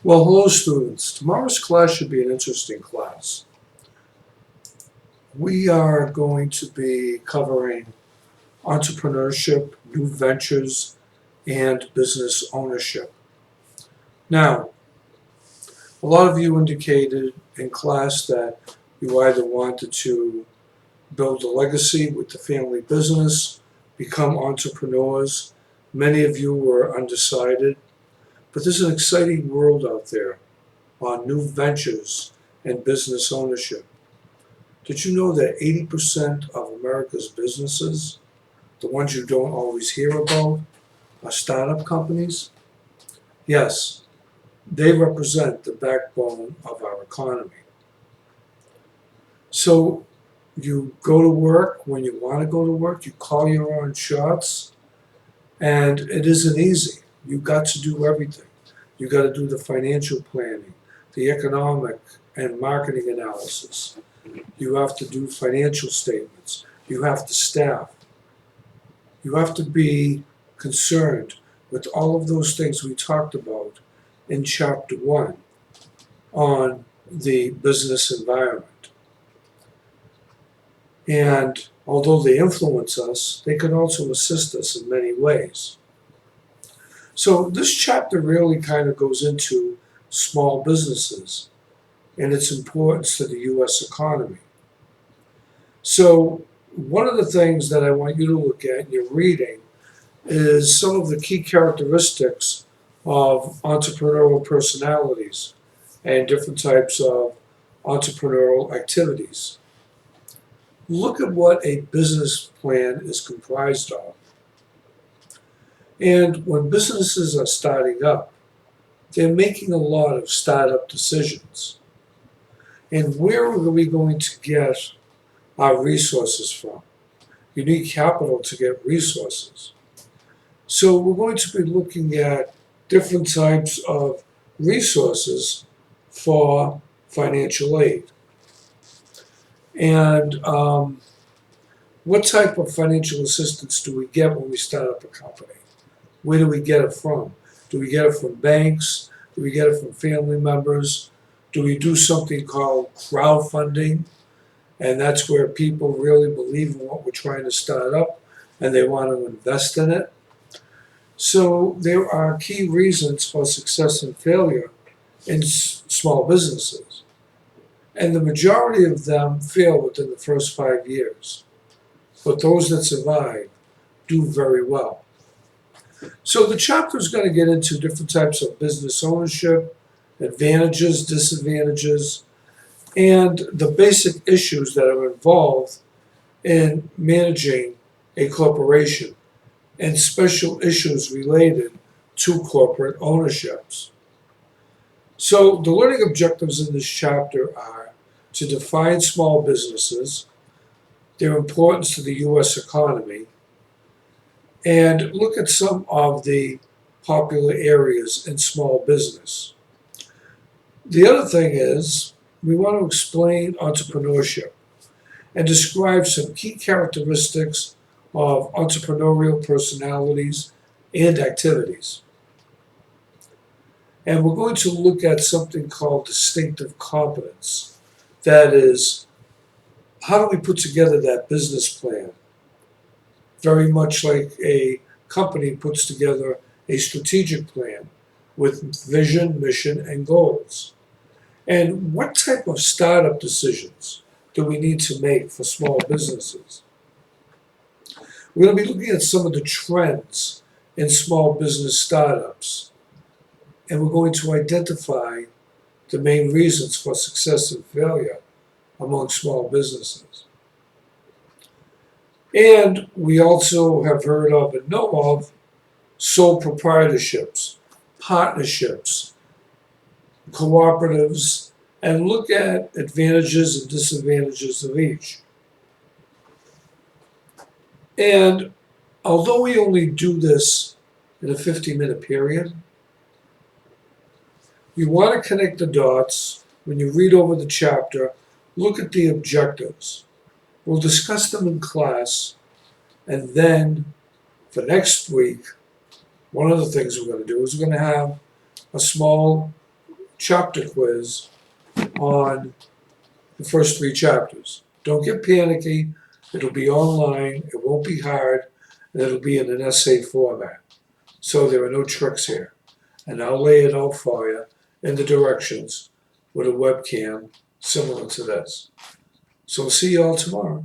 Well, hello students. Tomorrow's class should be an interesting class. We are going to be covering entrepreneurship, new ventures, and business ownership. Now, a lot of you indicated in class that you either wanted to build a legacy with the family business, become entrepreneurs. Many of you were undecided, but there's an exciting world out there on new ventures and business ownership. Did you know that 80% of America's businesses, the ones you don't always hear about, are startup companies? Yes, they represent the backbone of our economy. So you go to work when you want to go to work, you call your own shots, and it isn't easy. You got to do everything. You got to do the financial planning, the economic and marketing analysis. You have to do financial statements. You have to staff. You have to be concerned with all of those things we talked about in Chapter 1 on the business environment. And although they influence us, they can also assist us in many ways. So this chapter really kind of goes into small businesses and its importance to the U.S. economy. So one of the things that I want you to look at in your reading is some of the key characteristics of entrepreneurial personalities and different types of entrepreneurial activities. Look at what a business plan is comprised of. And when businesses are starting up, they're making a lot of startup decisions. And where are we going to get our resources from? You need capital to get resources. So we're going to be looking at different types of resources for financial aid. And what type of financial assistance do we get when we start up a company? Where do we get it from? Do we get it from banks? Do we get it from family members? Do we do something called crowdfunding? And that's where people really believe in what we're trying to start up and they want to invest in it. So there are key reasons for success and failure in small businesses. And the majority of them fail within the first 5 years. But those that survive do very well. So the chapter is going to get into different types of business ownership, advantages, disadvantages, and the basic issues that are involved in managing a corporation and special issues related to corporate ownerships. So the learning objectives in this chapter are to define small businesses, their importance to the U.S. economy, and look at some of the popular areas in small business. The other thing is, we want to explain entrepreneurship and describe some key characteristics of entrepreneurial personalities and activities. And we're going to look at something called distinctive competence. That is, how do we put together that business plan? Very much like a company puts together a strategic plan with vision, mission, and goals. And what type of startup decisions do we need to make for small businesses? We're going to be looking at some of the trends in small business startups, and we're going to identify the main reasons for success and failure among small businesses. And we also have heard of and know of sole proprietorships, partnerships, cooperatives, and look at advantages and disadvantages of each. And although we only do this in a 50-minute period, you want to connect the dots when you read over the chapter, look at the objectives. We'll discuss them in class, and then for next week, one of the things we're going to do is we're going to have a small chapter quiz on the first 3 chapters. Don't get panicky. It'll be online. It won't be hard. And it'll be in an essay format. So there are no tricks here. And I'll lay it out for you in the directions with a webcam similar to this. So see you all tomorrow.